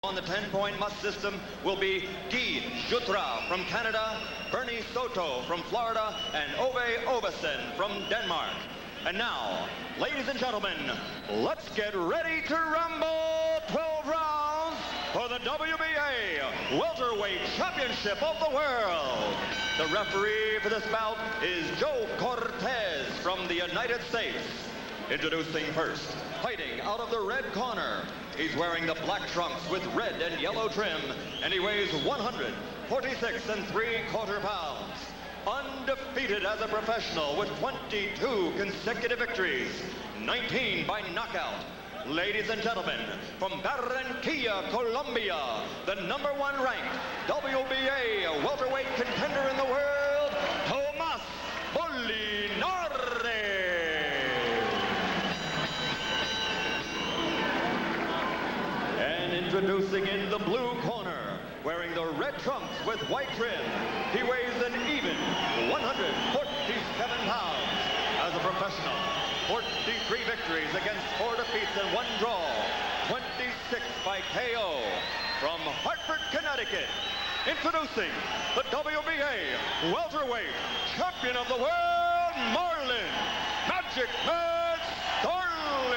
On the 10-point must system will be Guy Jutra from Canada, Bernie Soto from Florida, and Ove Ovesen from Denmark. And now, ladies and gentlemen, let's get ready to rumble. 12 rounds for the WBA Welterweight Championship of the World. The referee for this bout is Joe Cortez from the United States. Introducing first, fighting out of the red corner. He's wearing the black trunks with red and yellow trim, and he weighs 146 3/4 pounds. Undefeated as a professional with 22 consecutive victories, 19 by knockout. Ladies and gentlemen, from Barranquilla, Colombia, the #1 ranked WBA welterweight contender in the world, Tomas Molinares. Introducing in the blue corner, wearing the red trunks with white trim, he weighs an even 147 pounds. As a professional, 43 victories against 4 defeats and 1 draw, 26 by KO. From Hartford, Connecticut, introducing the WBA welterweight champion of the world, Marlon Magic Man Starling.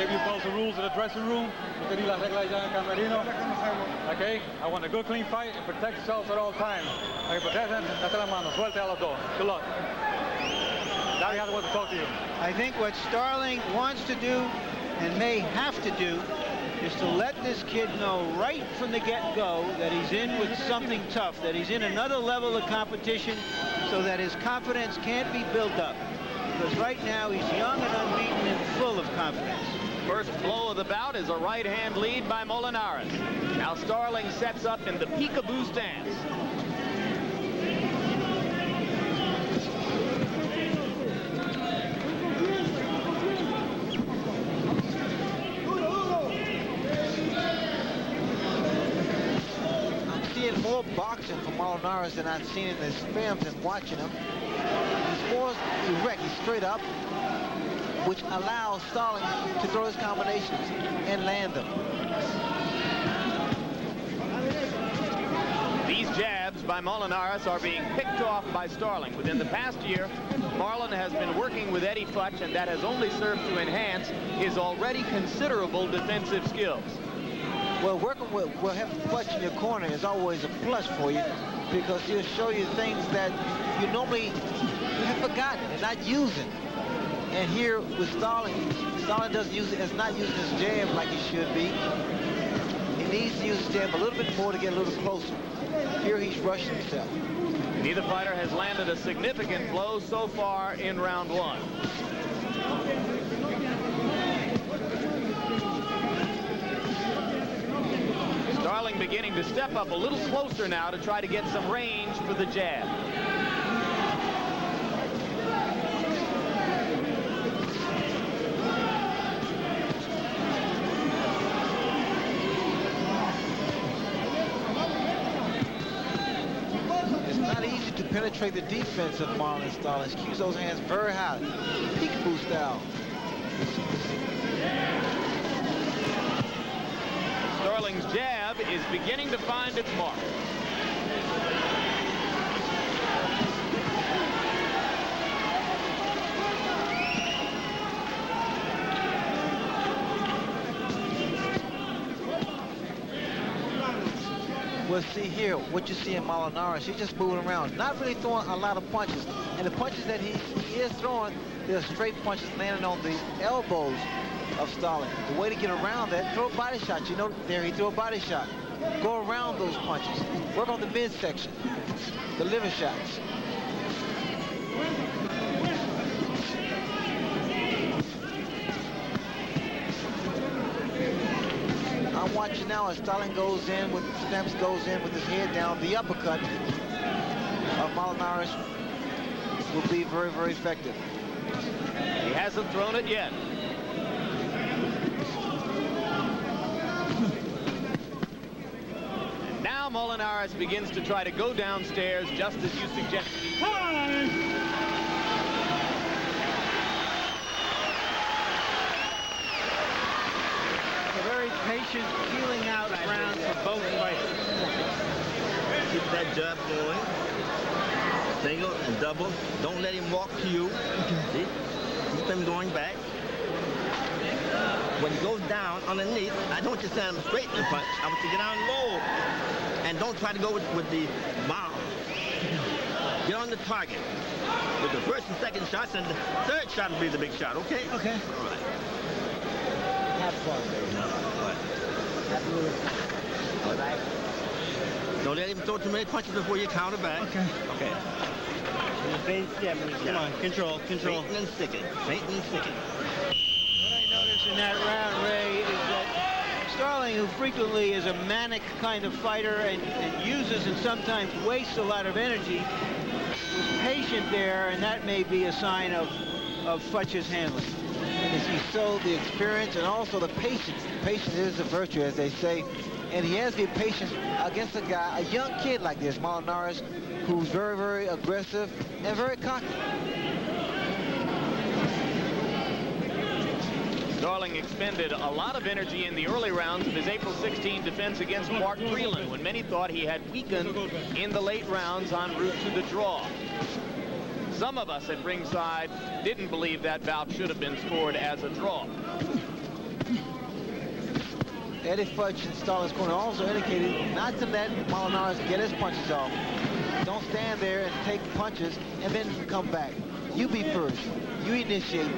You follow the rules of the dressing room. Okay, I want a good clean fight and protect yourselves at all times. Good luck. Now you have to talk to you. I think what Starling wants to do and may have to do is to let this kid know right from the get-go that he's in with something tough, that he's in another level of competition so that his confidence can't be built up. Because right now he's young and unbeaten and full of confidence. First blow of the bout is a right-hand lead by Molinares. Now Starling sets up in the peekaboo stance. I'm seeing more boxing from Molinares than I've seen in his films and watching him. He's more erect, he's straight up, which allows Starling to throw his combinations and land them. These jabs by Molinares are being picked off by Starling. Within the past year, Marlon has been working with Eddie Futch, and that has only served to enhance his already considerable defensive skills. Well, working with having Futch in your corner is always a plus for you, because he'll show you things that you normally have forgotten and not using. And here with Starling doesn't use it, is not using his jab like he should be. He needs to use his jab a little bit more to get a little closer. Here he's rushing himself. Neither fighter has landed a significant blow so far in round 1. Starling beginning to step up a little closer now to try to get some range for the jab. Penetrate the defense of Marlon Starling. Keeps those hands very high. Peekaboo style. Starling's jab is beginning to find its mark. Well, see here, what you see in Molinares, he's just moving around, not really throwing a lot of punches. And the punches that he is throwing, they're straight punches landing on the elbows of Starling. The way to get around that, throw body shots. You know, there he threw a body shot. Go around those punches. Work on the midsection, the liver shots. I'm watching now as Starling goes in with Stamps goes in with his head down. The uppercut of Molinares will be very, very effective. He hasn't thrown it yet. And now Molinares begins to try to go downstairs, just as you suggested. patient, feeling out round for both fighters. Keep that jab going. Single and double. Don't let him walk to you. See? Keep him going back. When he goes down underneath, I don't want you to send him straight in the punch. I want you to get down low. And don't try to go with the bomb. Get on the target. With the first and second shots, and the third shot will be the big shot, okay? Okay. All right. Have fun, baby. All right. Don't let him throw too many punches before you counter back. Okay. Okay. Come on, control. Feinting and sticking. Feinting and sticking. What I noticed in that round, Ray, is that Starling, who frequently is a manic kind of fighter and uses and sometimes wastes a lot of energy, was patient there, and that may be a sign of Futch's handling. Because he showed the experience and also the patience. Patience is a virtue, as they say. And he has to be patient against a guy, a young kid like this, Molinares, who's very, very aggressive and very cocky. Starling expended a lot of energy in the early rounds of his April 16 defense against Mark Freeland, when many thought he had weakened in the late rounds en route to the draw. Some of us at ringside didn't believe that bout should have been scored as a draw. Eddie Futch in Starling's corner also indicated not to let Molinares get his punches off. Don't stand there and take punches and then come back. You be first. You initiate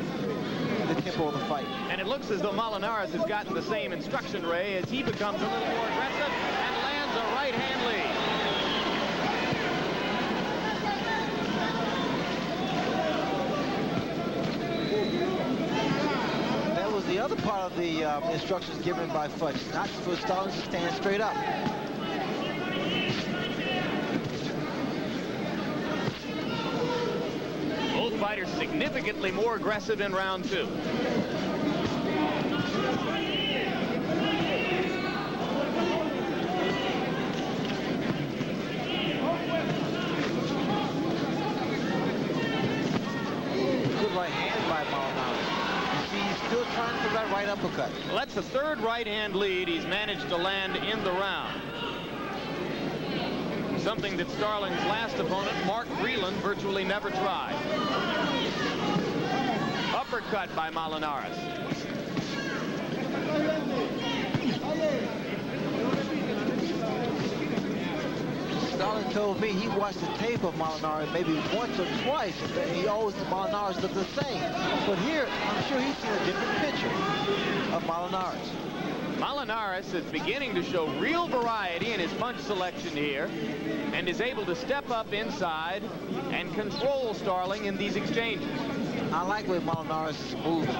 the tempo of the fight. And it looks as though Molinares has gotten the same instruction, Ray, as he becomes a little more aggressive and lands a right-hand lead. That was the other part of the instructions given by Futch, not for Starling to stand straight up. Both fighters significantly more aggressive in round two. Good right hand by Molinares. You see, he's still trying for that right uppercut. Well, that's the third right-hand lead he's managed to land in the round. Something that Starling's last opponent, Mark Freeland, virtually never tried. Uppercut by Molinares. Starling told me he watched the tape of Molinares maybe once or twice, and he always, Molinares looked the same. But here, I'm sure he's seen a different picture of Molinares. Molinares is beginning to show real variety in his punch selection here, and is able to step up inside and control Starling in these exchanges. I like the way Molinares is moving.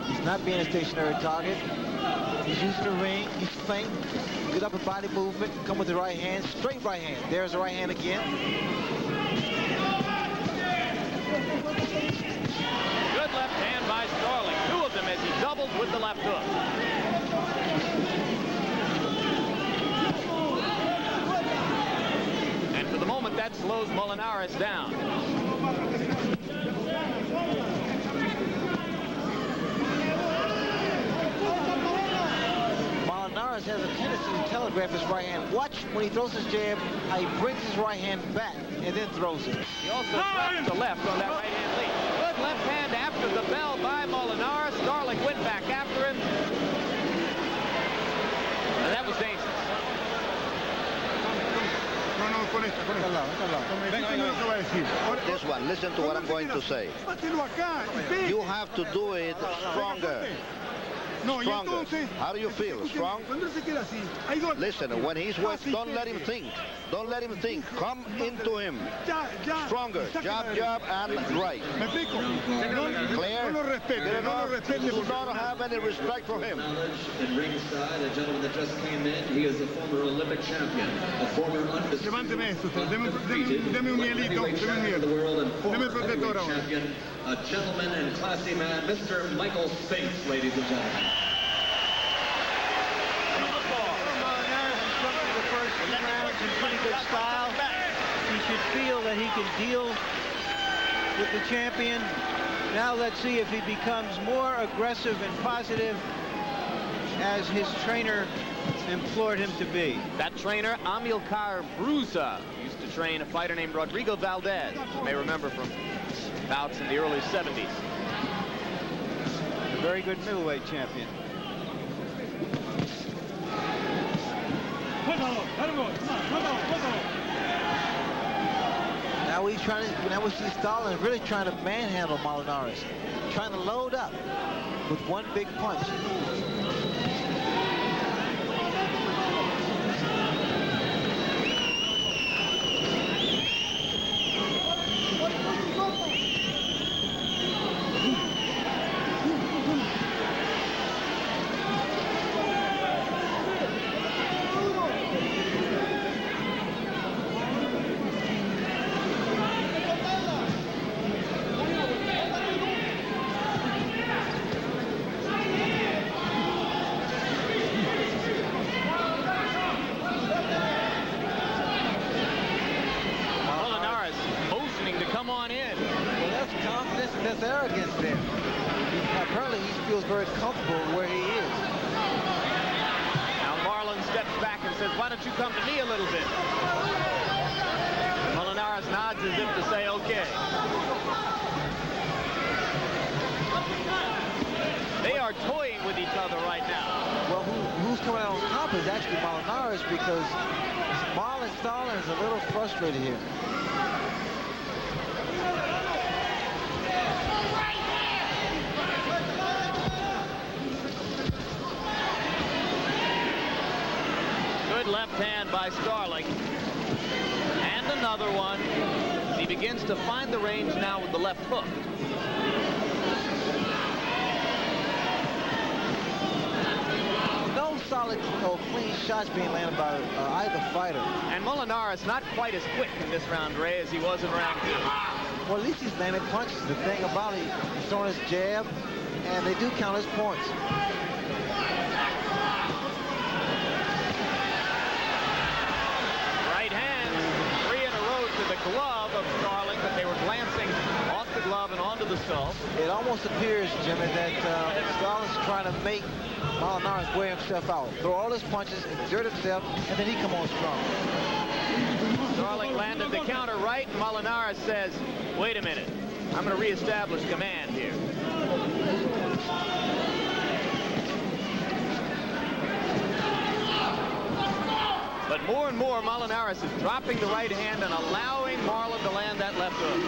He's not being a stationary target. He's using the ring, he's feint, good upper body movement, come with the right hand, straight right hand. There's the right hand again. Good left hand by Starling. Two of them as he doubled with the left hook. And for the moment, that slows Molinares down. Molinares has a tendency to telegraph his right hand. Watch when he throws his jab, how he brings his right hand back and then throws it. He also drops to left on that right hand lead. Good left hand after the bell by Molinares. Starling went back after him. And that was dangerous. This one, listen to what I'm going to say. You have to do it stronger. Stronger. How do you feel? Strong? Listen, when he's working, don't let him think. Don't let him think. Come into him. Stronger. Jab, jab, and right. Clear? Do not have any respect for him. In ringside, a gentleman that just came in. He is a former Olympic champion, a former undisputed heavyweight champion of the world and former heavyweight champion, a gentleman and classy man, Mr. Michael Spinks, ladies and gentlemen. In pretty good style. He should feel that he can deal with the champion. Now let's see if he becomes more aggressive and positive as his trainer implored him to be. That trainer, Amilcar Brusa, used to train a fighter named Rodrigo Valdez, you may remember from bouts in the early 70s. A very good middleweight champion. Now we see Starling really trying to manhandle Molinares, trying to load up with one big punch. There's arrogance there. Apparently he feels very comfortable where he is. Now Marlon steps back and says, why don't you come to me a little bit? Molinares nods as if to say, okay. They are toying with each other right now. Well, who's coming out on top is actually Molinares, because Marlon Starling is a little frustrated here. Left hand by Starling, and another one. He begins to find the range now with the left hook. No solid or clean shots being landed by either fighter. And Molinares not quite as quick in this round, Ray, as he was in round 2. Well, at least he's landing punches. The thing about it, he's throwing his jab, and they do count as points. Glove of Starling, but they were glancing off the glove and onto the skull. It almost appears, Jimmy, that Starling's trying to make Molinares wear himself out. Throw all his punches, exert himself, and then he come on strong. Starling landed the counter right, and Molinares says, wait a minute, I'm going to reestablish command here. But more and more, Molinares is dropping the right hand and allowing Marlon to land that left hook.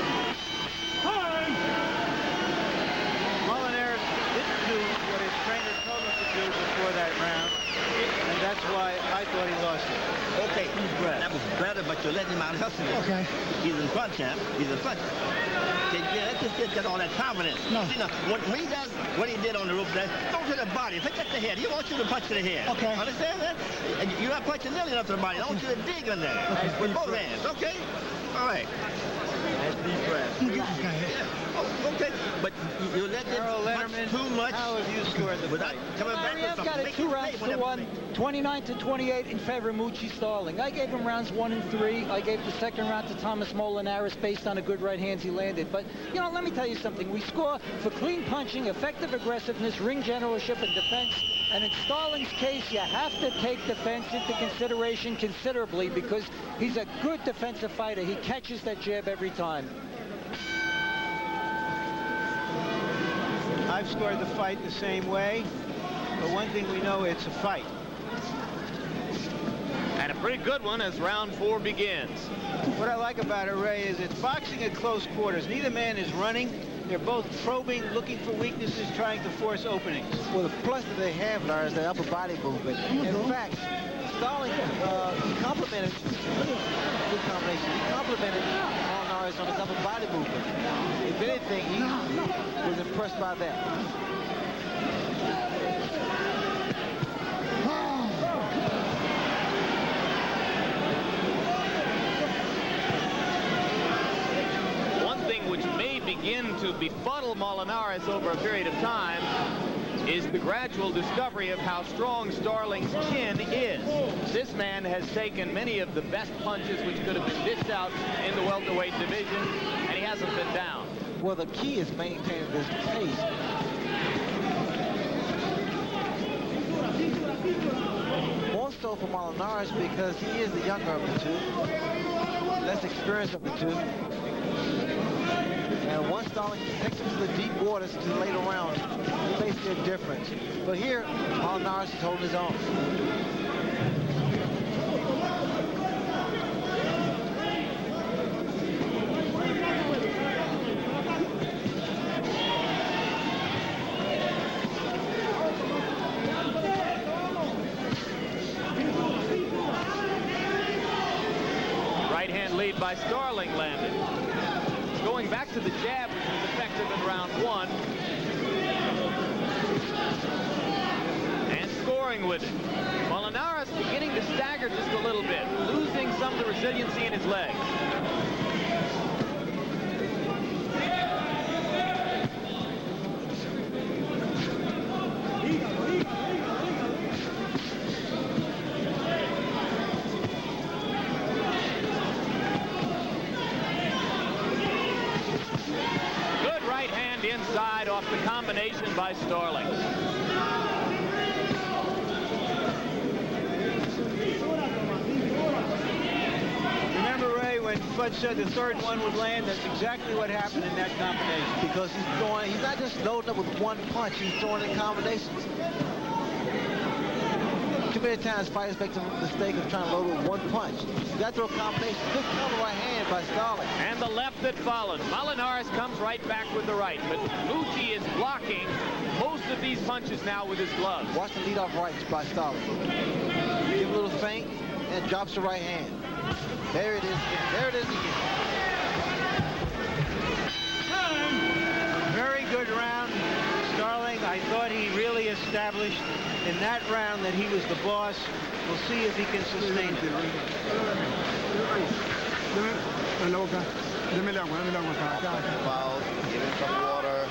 Molinares didn't do what his trainer told him to do before that round, and that's why I thought he lost it. Okay, that was better, but you're letting him out hustle. Okay. He's in front, champ. He's in front. Okay, yeah, let's just get all that confidence. No. See, now, when he does what he did on the rope, don't to the body. Forget the head. He wants you to punch to the head. Okay. Understand that? And you're not punching nearly enough to the body. I want you to dig in there with both hands, okay? All right. Nice deep breath. Oh, okay, but you let him punch too much. How have you scored the fight? Coming back with I've got it 2 rounds to 1, 29-28 in favor of Moochie Starling. I gave him rounds 1 and 3. I gave the second round to Tomas Molinares based on the good right hands he landed. But, you know, let me tell you something. We score for clean punching, effective aggressiveness, ring generalship, and defense. And in Starling's case, you have to take defense into consideration considerably, because he's a good defensive fighter. He catches that jab every time. I've scored the fight the same way, but one thing we know, it's a fight. And a pretty good one as round 4 begins. What I like about it, Ray, is it's boxing at close quarters. Neither man is running. They're both probing, looking for weaknesses, trying to force openings. Well, the plus that they have, Lars, is their upper body movement. In fact, Starling complimented, good combination, he complimented Molinares on his upper body movement. If anything, he was impressed by that. One thing which may begin to befuddle Molinares over a period of time is the gradual discovery of how strong Starling's chin is. This man has taken many of the best punches which could have been dished out in the welterweight division, and he hasn't been down. Well, the key is maintaining this pace. More so for Molinares because he is the younger of the two, less experienced of the two. And once Starling takes him to the deep waters to the later rounds, he may see a difference. But here, Molinares is holding his own. Lead by Starling landed. Going back to the jab, which was effective in round 1. And scoring with it. Molinares beginning to stagger just a little bit, losing some of the resiliency in his legs. Inside off the combination by Starling. Remember, Ray, when Fudge said the third one would land, that's exactly what happened in that combination. Because he's not just loading up with one punch, he's throwing in combinations. Too many times fighters make the mistake of trying to load with one punch. You got to throw a combination. Good counter right hand by Starling. And the left that followed. Molinares comes right back with the right, but Mucci is blocking most of these punches now with his gloves. Watch the lead-off rights by Starling. Give a little feint and drops the right hand. There it is again. There it is again. Very good round. Starling, I thought he really established in that round that he was the boss. We'll see if he can sustain it. Foul, give him some water.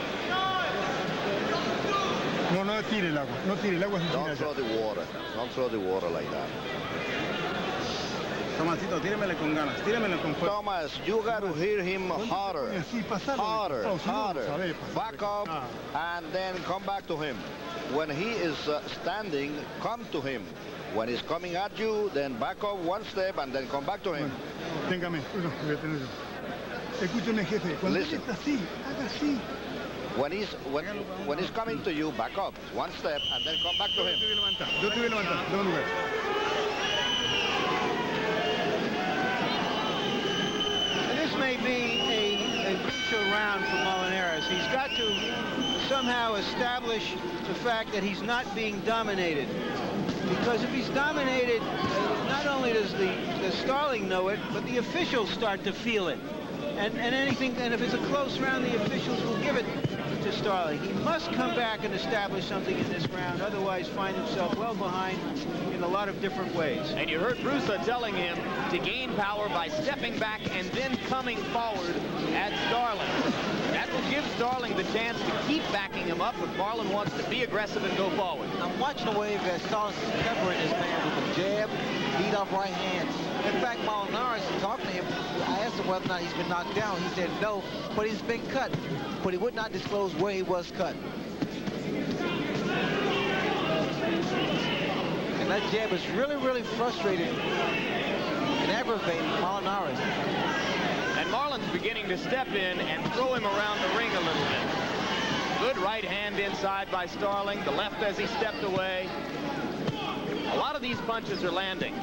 No tire el agua. No tire el agua. Don't throw the water. Don't throw the water like that. Tomasito, tíremele con ganas. Tíremele con fuerza. Thomas, you got to hear him harder. Harder. Back up and then come back to him. When he is standing, come to him. When he's coming at you, then back up one step and then come back to him. Téngame. Escúcheme, jefe. Cuando él está así, haga así. When he's coming to you, back up one step and then come back to him. Yo te voy a levantar. De un lugar. This may be a crucial round for Molinares. He's got to somehow establish the fact that he's not being dominated. Because if he's dominated, not only does Starling know it, but the officials start to feel it. And if it's a close round, the officials will give it to Starling. He must come back and establish something in this round, otherwise find himself well behind in a lot of different ways. And you heard Brusa telling him to gain power by stepping back and then coming forward at Starling. That will give Starling the chance to keep backing him up if Marlon wants to be aggressive and go forward. I'm watching the way that Starling is peppering his man with a jab, lead off right hand. In fact, Molinares, talking to him, I asked him whether or not he's been knocked down. He said no, but he's been cut. But he would not disclose where he was cut. And that jab is really, really frustrating and aggravating Molinares. And Marlon's beginning to step in and throw him around the ring a little bit. Good right hand inside by Starling. The left as he stepped away. A lot of these punches are landing.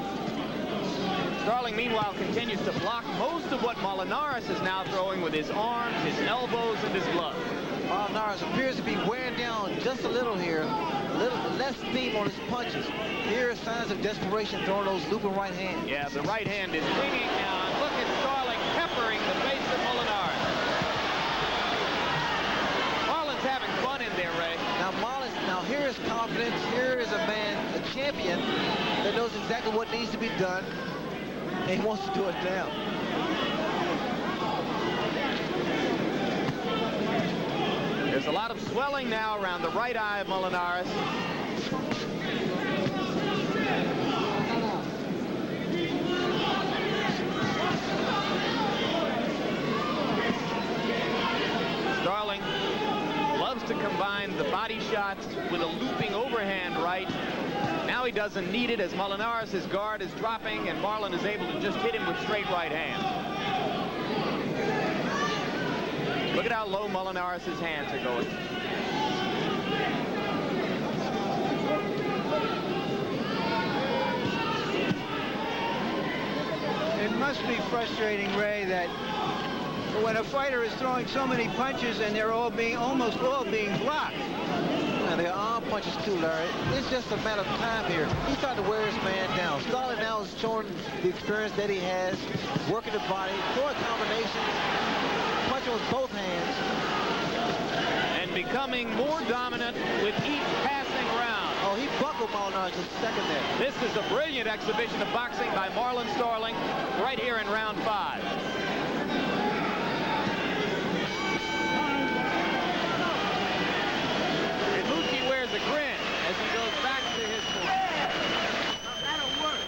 Starling, meanwhile, continues to block most of what Molinares is now throwing with his arms, his elbows, and his gloves. Molinares appears to be wearing down just a little here. A little less steam on his punches. Here are signs of desperation throwing those looping right hands. Yeah, the right hand is swinging down. Look at Starling peppering the face of Molinares. Marlon's having fun in there, Ray. Now here is confidence. Here is a man, a champion, that knows exactly what needs to be done. And he wants to do it now. There's a lot of swelling now around the right eye of Molinares. Starling loves to combine the body shots with a looping overhand right. Now now he doesn't need it as Molinares' guard is dropping and Marlon is able to just hit him with straight right hand. Look at how low Molinares' hands are going. It must be frustrating, Ray, that when a fighter is throwing so many punches and they're all being, almost all being blocked. And they're arm punches too, Larry. It's just a matter of time here. He's starting to wear his man down. Starling now is showing the experience that he has, working the body, throwing combinations, punching with both hands. And becoming more dominant with each passing round. Oh, he buckled Molinares just a second there. This is a brilliant exhibition of boxing by Marlon Starling right here in round 5. And Moochie wears a grin as he goes back to his point. That'll work.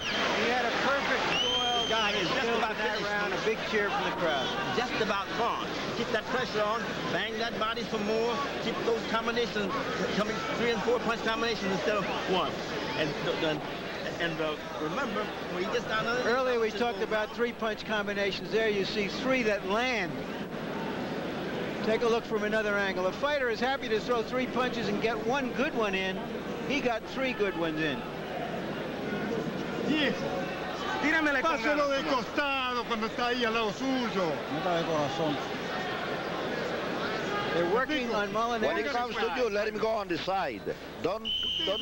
He had a perfect spoiled guy is just about that finished. round. A big cheer from the crowd. Just about gone. Keep that pressure on, bang that body some more, keep those combinations coming 3 and 4 punch combinations instead of 1. And remember, when he gets down under Earlier we talked about 3 punch combinations. There you see 3 that land. Take a look from another angle. A fighter is happy to throw 3 punches and get 1 good one in. He got 3 good ones in. Yes. Páselo de costado cuando está ahí al lado suyo. They're working on Molinares. When he comes to you, let him go on the side. Don't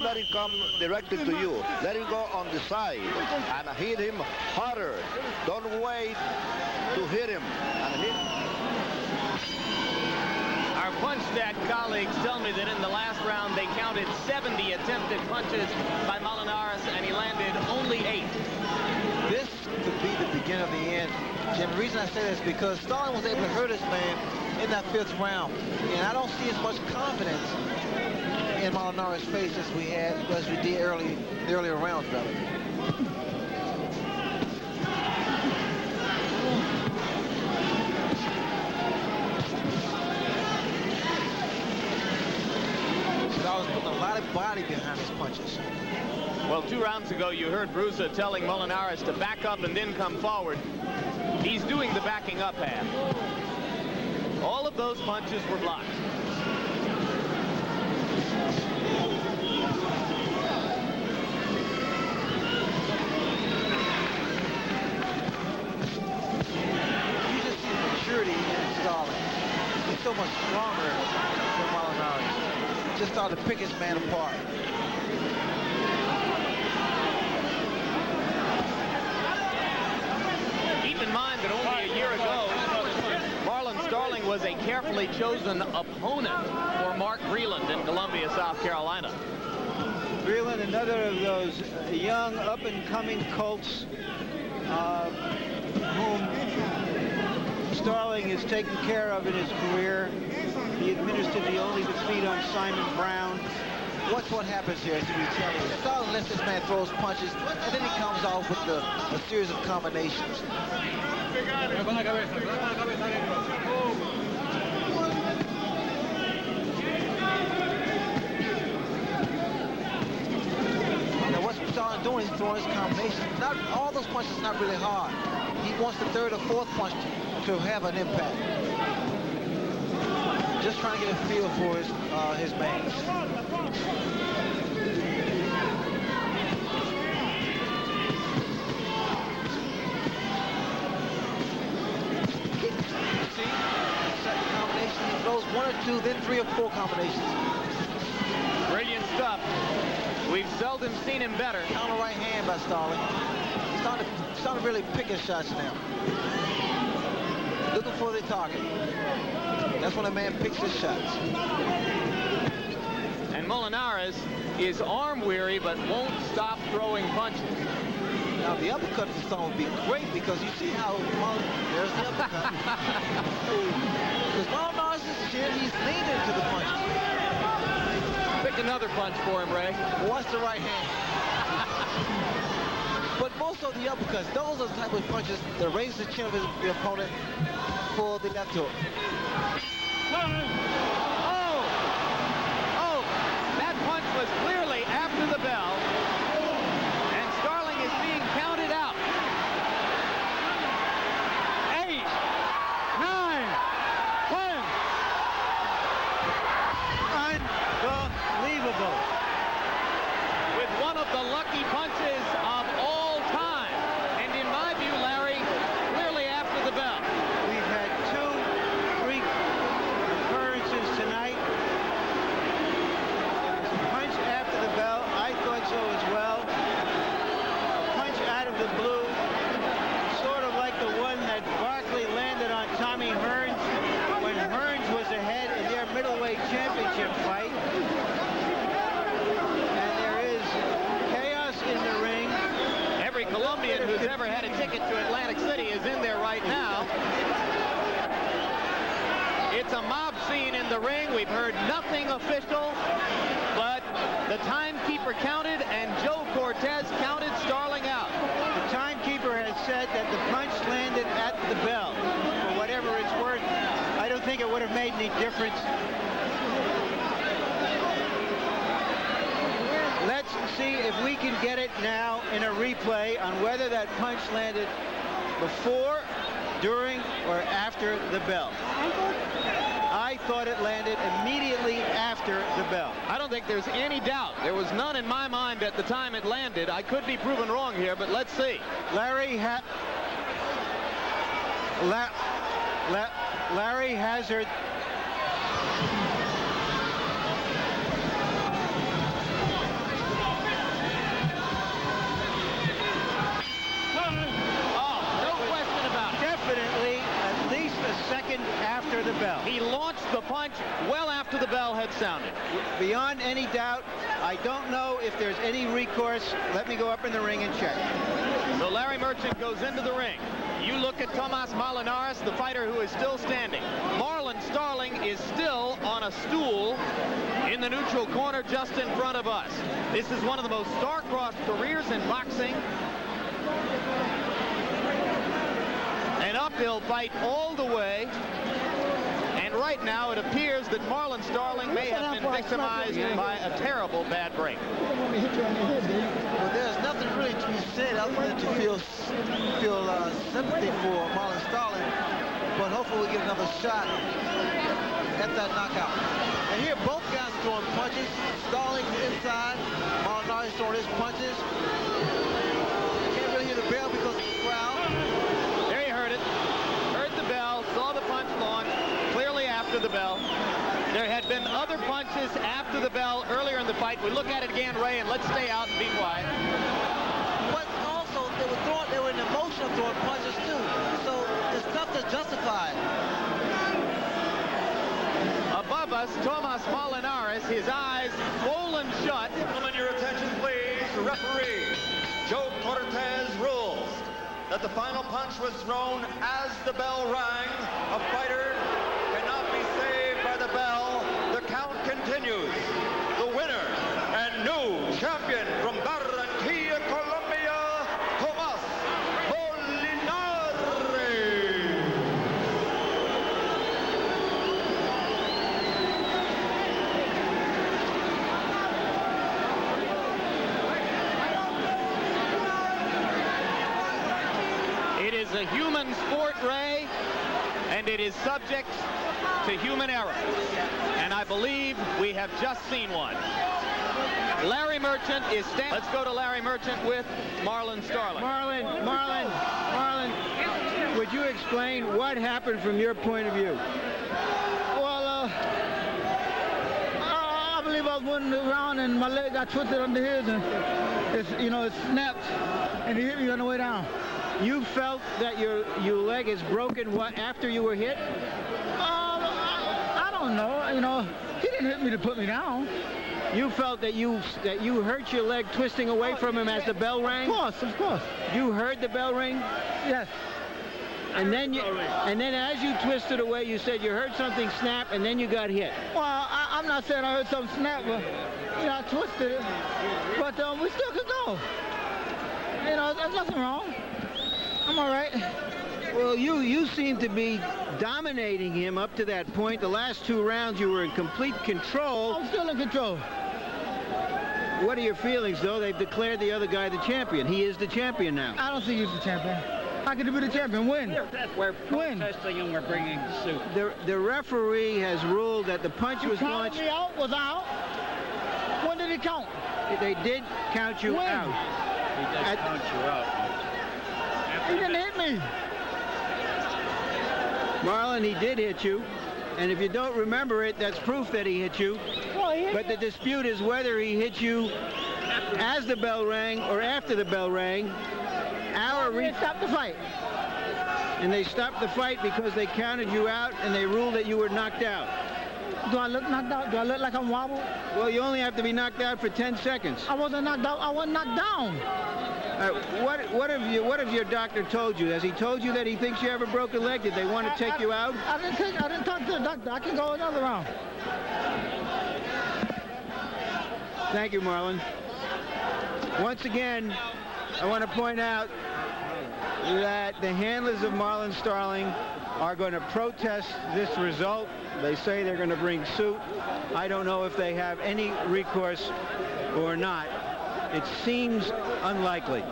let him come directly to you. Let him go on the side and hit him harder. Don't wait to hit him. And hit. Our punch stat colleagues tell me that in the last round they counted 70 attempted punches by Molinares and he landed only 8. This could be the beginning of the end. Jim, the reason I say this is because Starling was able to hurt his man in that 5th round. And I don't see as much confidence in Molinares' face as we did the earlier rounds, brother. Starling's putting a lot of body behind his punches. Well, 2 rounds ago, you heard Brusa telling Molinares to back up and then come forward. He's doing the backing up half. All of those punches were blocked. You just see the maturity in Starling. He's so much stronger than Molinares. He just started to pick his man apart. Keep in mind that only a year ago, Marlon Starling was a carefully chosen opponent for Mark Breland in Columbia, South Carolina. Breland, another of those young, up-and-coming Colts whom Starling has taken care of in his career. He administered the only defeat on Simon Brown. Watch what happens here as he retaliates. Starling lets this man throw his punches, and then he comes off with a series of combinations. Now what's Starling doing? He's throwing his combinations. Not all those punches, not really hard. He wants the 3rd or 4th punch to have an impact. Just trying to get a feel for his man. See, second combination, he throws 1 or 2, then 3 or 4 combinations. Brilliant stuff. We've seldom seen him better. Counter right hand by Starling. He's starting to really pick his shots now. Looking for the target. That's when a man picks his shots. And Molinares is arm weary but won't stop throwing punches. Now the uppercut of Starling would be great because you see how there's the uppercut. Because Molinares is here, he's leaning into the punches. Pick another punch for him, Ray. Watch the right hand. But most of the uppercuts, those are the type of punches that raise the chin of the opponent for the left hook. Oh, that punch was clearly after the bell. whoever had a ticket to Atlantic City is in there right now. It's a mob scene in the ring. We've heard nothing official, but the timekeeper counted, and Joe Cortez counted Starling out. The timekeeper has said that the punch landed at the bell. For whatever it's worth, I don't think it would have made any difference. Let's see if we can get it now in a replay on whether that punch landed before, during, or after the bell. I thought it landed immediately after the bell. I don't think there's any doubt. There was none in my mind at the time it landed. I could be proven wrong here, but let's see. Larry Hazard. After the bell. He launched the punch well after the bell had sounded. Beyond any doubt, I don't know if there's any recourse. Let me go up in the ring and check. So Larry Merchant goes into the ring. You look at Tomas Molinares, the fighter who is still standing. Marlon Starling is still on a stool in the neutral corner just in front of us. This is one of the most star-crossed careers in boxing. An uphill fight all the way. And right now it appears that Marlon Starling may have been victimized by a terrible bad break. Well, there's nothing really to be said other than to feel sympathy for Marlon Starling. But hopefully we get another shot at that knockout. And here both guys throwing punches. Starling's inside. Molinares throwing his punches. Can't really hear the bell because of the crowd. The bell. There had been other punches after the bell earlier in the fight. We look at it again, Ray, and let's stay out and be quiet. But also, they were in the motion of throwing punches too. So the stuff that's justified. Above us, Tomas Molinares, his eyes swollen shut. Gentlemen, your attention, please. Referee Joe Cortez rules that the final punch was thrown as the bell rang. A fighter cannot be saved by the bell. The count continues. The winner and new champion from Barranquilla, Colombia, Tomas Molinares. It is a human sport, Ray, and it is subject to human error. And I believe we have just seen one. Larry Merchant is standing. Let's go to Larry Merchant with Marlon Starling. Marlon, would you explain what happened from your point of view? Well, I believe I was running around and my leg got twisted under his, and it snapped, and he hit me on the way down. You felt that your leg is broken after you were hit? I don't know. He didn't hit me to put me down. You felt that you hurt your leg twisting away from him as the bell rang? Of course. You heard the bell ring? Yes. And then as you twisted away, you said you heard something snap, and then you got hit. Well, I'm not saying I heard something snap, but I twisted it. But we still could go. There's nothing wrong. I'm all right. Well, you seem to be dominating him up to that point. The last 2 rounds, you were in complete control. I'm still in control. What are your feelings, though? They've declared the other guy the champion. He is the champion now. I don't think he's the champion. How could he be the champion? Win. We're protesting and we're bringing suit. The referee has ruled that the punch was launched. Me out? Was out? When did he count? They did count you out. He did count you out. He didn't hit me. Marlon, he did hit you. And if you don't remember it, that's proof that he hit you. But the dispute is whether he hit you as the bell rang or after the bell rang. They stopped the fight. And they stopped the fight because they counted you out and they ruled that you were knocked out. Do I look knocked out? Do I look like I'm wobbled? Well, you only have to be knocked out for 10 seconds. I wasn't knocked out. I wasn't knocked down. What have your doctor told you? Has he told you that he thinks you have a broken leg? Did they want to take you out? I didn't talk to the doctor. I can go another round. Thank you, Marlon. Once again, I want to point out that the handlers of Marlon Starling are going to protest this result. They say they're going to bring suit. I don't know if they have any recourse or not. It seems unlikely.